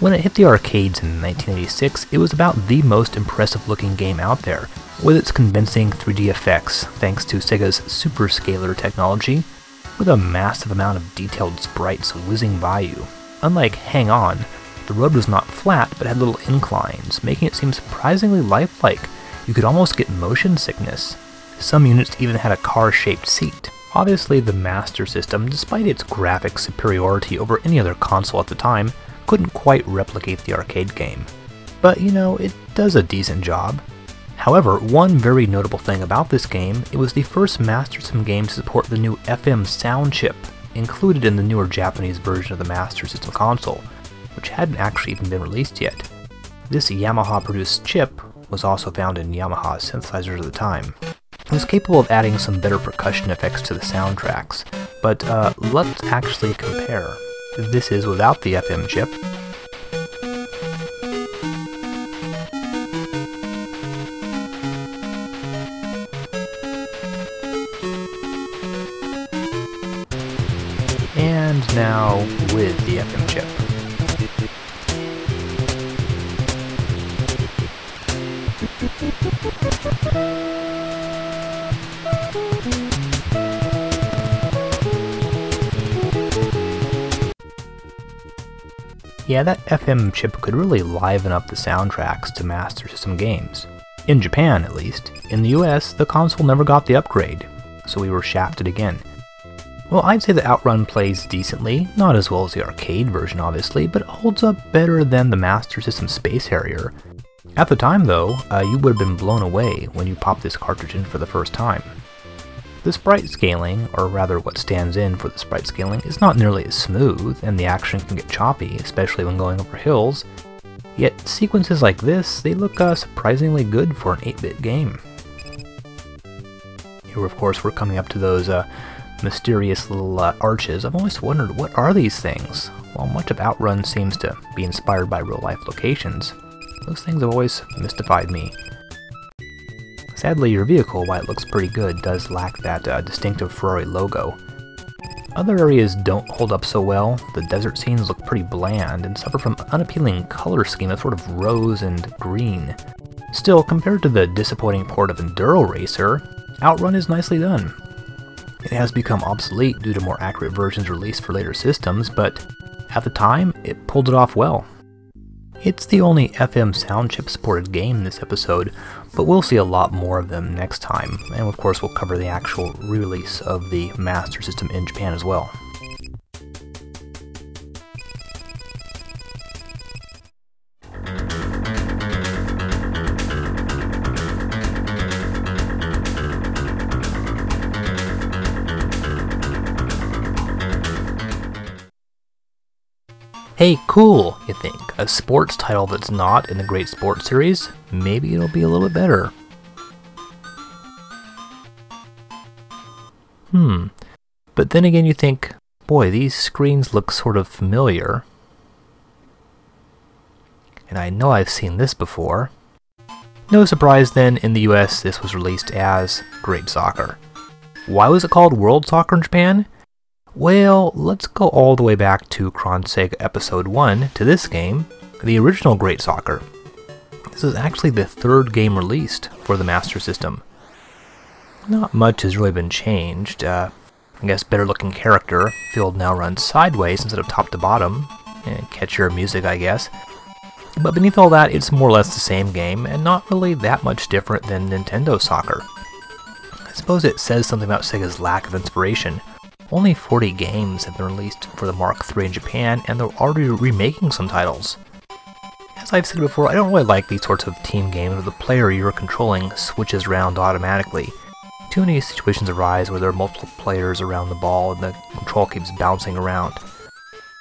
When it hit the arcades in 1986, it was about the most impressive looking game out there, with its convincing 3D effects thanks to Sega's Superscaler technology, with a massive amount of detailed sprites whizzing by you. Unlike Hang On, the road was not flat but had little inclines, making it seem surprisingly lifelike. You could almost get motion sickness. Some units even had a car-shaped seat. Obviously, the Master System, despite its graphic superiority over any other console at the time, couldn't quite replicate the arcade game. But, you know, it does a decent job. However, one very notable thing about this game, it was the first Master System game to support the new FM sound chip, included in the newer Japanese version of the Master System console, which hadn't actually even been released yet. This Yamaha-produced chip was also found in Yamaha synthesizers at the time. It was capable of adding some better percussion effects to the soundtracks, but let's actually compare. This is without the FM chip. And now with the FM chip. Yeah, that FM chip could really liven up the soundtracks to Master System games. In Japan, at least. In the US, the console never got the upgrade, so we were shafted again. Well, I'd say the Outrun plays decently, not as well as the arcade version obviously, but it holds up better than the Master System Space Harrier. At the time though, you would have been blown away when you popped this cartridge in for the first time. The sprite scaling, or rather what stands in for the sprite scaling, is not nearly as smooth, and the action can get choppy, especially when going over hills. Yet sequences like this, they look surprisingly good for an 8-bit game. Here of course we're coming up to those mysterious little arches. I've always wondered, what are these things? While much of Outrun seems to be inspired by real-life locations, those things have always mystified me. Sadly, your vehicle, while it looks pretty good, does lack that distinctive Ferrari logo. Other areas don't hold up so well. The desert scenes look pretty bland and suffer from unappealing color scheme of sort of rose and green. Still, compared to the disappointing port of Enduro Racer, Outrun is nicely done. It has become obsolete due to more accurate versions released for later systems, but at the time, it pulled it off well. It's the only FM sound chip supported game in this episode, but we'll see a lot more of them next time, and of course we'll cover the actual re-release of the Master System in Japan as well. Hey, cool, you think. A sports title that's not in the Great Sports series? Maybe it'll be a little bit better. But then again you think, boy, these screens look sort of familiar. And I know I've seen this before. No surprise then, in the US this was released as Great Soccer. Why was it called World Soccer in Japan? Well, let's go all the way back to Chronsega Episode 1 to this game, the original Great Soccer. This is actually the third game released for the Master System. Not much has really been changed. I guess better looking character. Field now runs sideways instead of top to bottom. Catchier music, I guess. But beneath all that, it's more or less the same game, and not really that much different than Nintendo Soccer. I suppose it says something about Sega's lack of inspiration. Only 40 games have been released for the Mark III in Japan, and they're already remaking some titles. As I've said before, I don't really like these sorts of team games where the player you're controlling switches around automatically. Too many situations arise where there are multiple players around the ball and the control keeps bouncing around.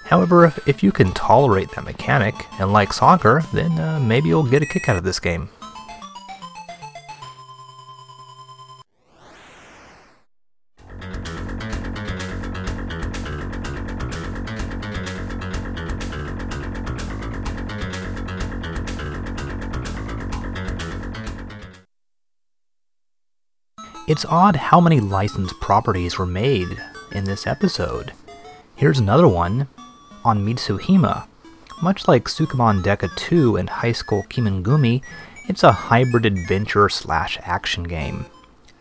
However, if you can tolerate that mechanic and like soccer, then maybe you'll get a kick out of this game. It's odd how many licensed properties were made in this episode. Here's another one, Anmitsu Hime. Much like Sukeban Deka II and High School Kimengumi, it's a hybrid adventure/action game.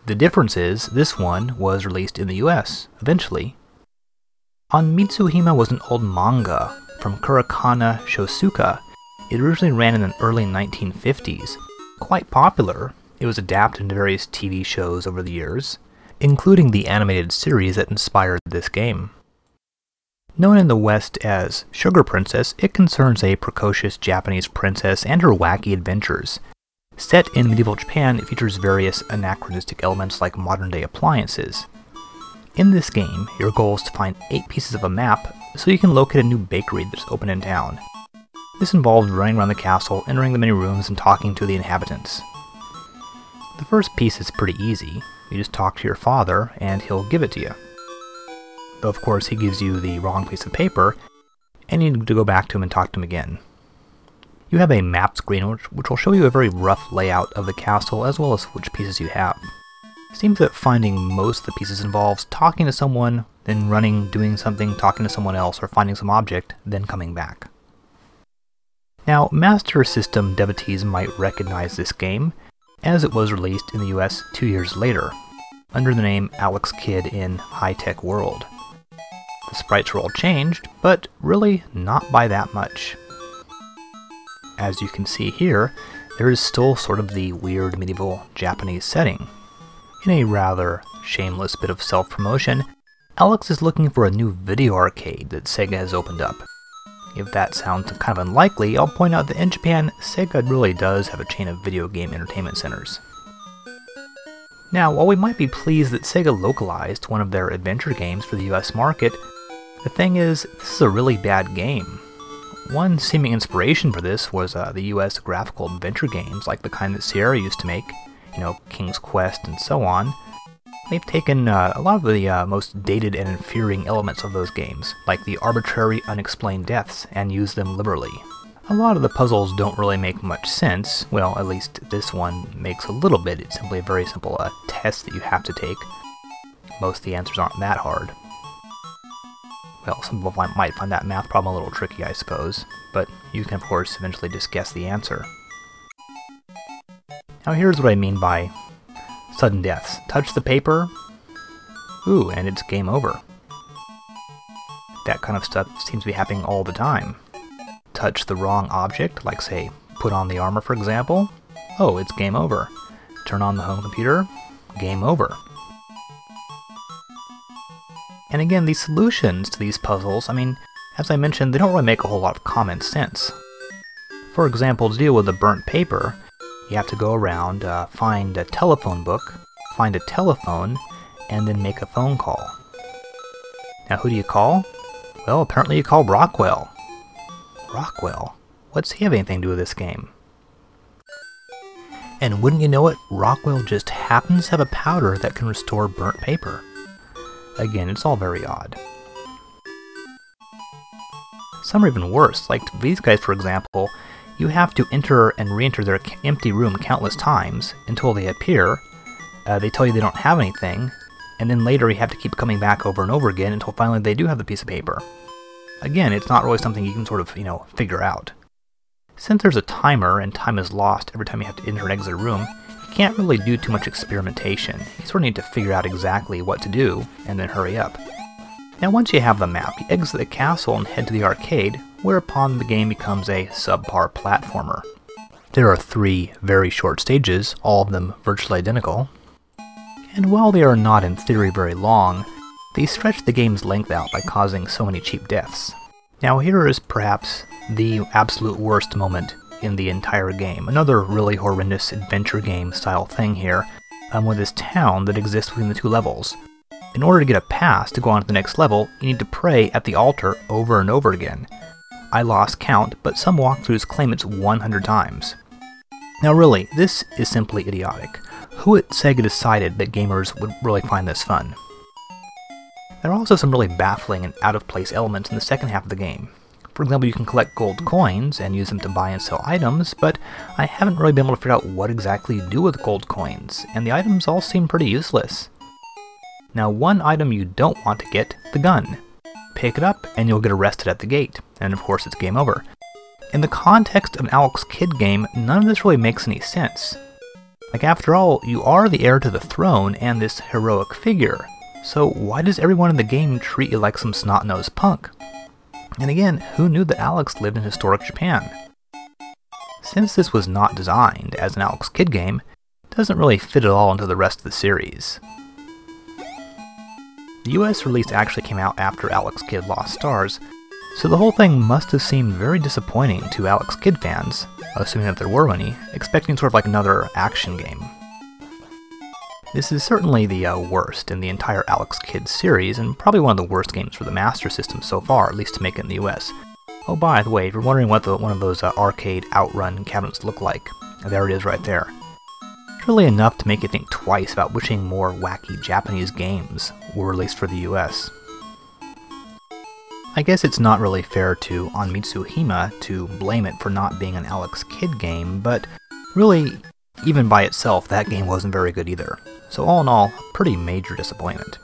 The difference is, this one was released in the US, eventually. Anmitsu Hime was an old manga from Kurakana Shosuka. It originally ran in the early 1950s. Quite popular. It was adapted into various TV shows over the years, including the animated series that inspired this game. Known in the West as Sugar Princess, it concerns a precocious Japanese princess and her wacky adventures. Set in medieval Japan, it features various anachronistic elements like modern-day appliances. In this game, your goal is to find 8 pieces of a map so you can locate a new bakery that's open in town. This involves running around the castle, entering the many rooms, and talking to the inhabitants. The first piece is pretty easy. You just talk to your father, and he'll give it to you. Though of course he gives you the wrong piece of paper, and you need to go back to him and talk to him again. You have a map screen which will show you a very rough layout of the castle as well as which pieces you have. It seems that finding most of the pieces involves talking to someone, then running, doing something, talking to someone else, or finding some object, then coming back. Now, Master System devotees might recognize this game, as it was released in the US 2 years later, under the name Alex Kidd in High Tech World. The sprites were all changed, but really not by that much. As you can see here, there is still sort of the weird medieval Japanese setting. In a rather shameless bit of self-promotion, Alex is looking for a new video arcade that Sega has opened up. If that sounds kind of unlikely, I'll point out that in Japan, Sega really does have a chain of video game entertainment centers. Now, while we might be pleased that Sega localized one of their adventure games for the US market, the thing is, this is a really bad game. One seeming inspiration for this was the US graphical adventure games like the kind that Sierra used to make, King's Quest and so on. They've taken a lot of the most dated and infuriating elements of those games, like the arbitrary unexplained deaths, and used them liberally. A lot of the puzzles don't really make much sense. Well, at least this one makes a little bit. It's simply a very simple test that you have to take. Most of the answers aren't that hard. Well, some people might find that math problem a little tricky, I suppose, but you can of course eventually just guess the answer. Now here's what I mean by sudden deaths. Touch the paper, ooh, and it's game over. That kind of stuff seems to be happening all the time. Touch the wrong object, like say, put on the armor for example, oh, it's game over. Turn on the home computer, game over. And again, the solutions to these puzzles, as I mentioned, they don't really make a whole lot of common sense. For example, to deal with the burnt paper, you have to go around, find a telephone book, find a telephone, and then make a phone call. Now who do you call? Well, apparently you call Rockwell. Rockwell. What's he have anything to do with this game? And wouldn't you know it, Rockwell just happens to have a powder that can restore burnt paper. Again, it's all very odd. Some are even worse, like these guys for example, you have to enter and re-enter their empty room countless times until they appear. They tell you they don't have anything, and then later you have to keep coming back over and over again until finally they do have the piece of paper. Again, it's not really something you can sort of, figure out. Since there's a timer and time is lost every time you have to enter and exit a room, you can't really do too much experimentation. You sort of need to figure out exactly what to do and then hurry up. Now once you have the map, you exit the castle and head to the arcade, whereupon the game becomes a subpar platformer. There are 3 very short stages, all of them virtually identical. And while they are not in theory very long, they stretch the game's length out by causing so many cheap deaths. Now here is perhaps the absolute worst moment in the entire game. Another really horrendous adventure game style thing here, with this town that exists between the 2 levels. In order to get a pass to go on to the next level, you need to pray at the altar over and over again. I lost count, but some walkthroughs claim it's 100 times. Now really, this is simply idiotic. Who at Sega decided that gamers would really find this fun? There are also some really baffling and out-of-place elements in the second half of the game. For example, you can collect gold coins and use them to buy and sell items, but I haven't really been able to figure out what exactly you do with gold coins, and the items all seem pretty useless. Now one item you don't want to get, the gun. Pick it up and you'll get arrested at the gate, and of course it's game over. In the context of an Alex Kidd game, none of this really makes any sense. Like after all, you are the heir to the throne and this heroic figure, so why does everyone in the game treat you like some snot-nosed punk? And again, who knew that Alex lived in historic Japan? Since this was not designed as an Alex Kidd game, it doesn't really fit at all into the rest of the series. The US release actually came out after Alex Kidd lost stars, so the whole thing must have seemed very disappointing to Alex Kidd fans, assuming that there were any, expecting sort of like another action game. This is certainly the worst in the entire Alex Kidd series, and probably one of the worst games for the Master System so far, at least to make it in the US. Oh, by the way, if you're wondering what one of those arcade outrun cabinets look like, there it is right there. It's really enough to make you think twice about wishing more wacky Japanese games were released for the US. I guess it's not really fair to Anmitsu Hime to blame it for not being an Alex Kidd game, but really, even by itself, that game wasn't very good either. So all in all, a pretty major disappointment.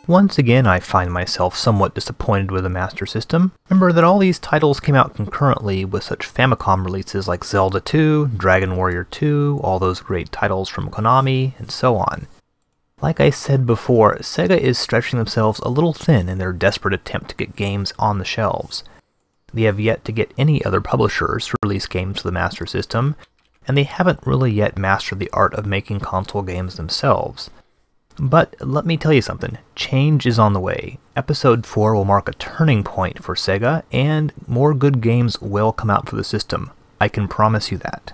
Once again, I find myself somewhat disappointed with the Master System. Remember that all these titles came out concurrently with such Famicom releases like Zelda 2, Dragon Warrior 2, all those great titles from Konami, and so on. Like I said before, Sega is stretching themselves a little thin in their desperate attempt to get games on the shelves. They have yet to get any other publishers to release games for the Master System, and they haven't really yet mastered the art of making console games themselves. But let me tell you something, change is on the way. Episode 4 will mark a turning point for Sega, and more good games will come out for the system. I can promise you that.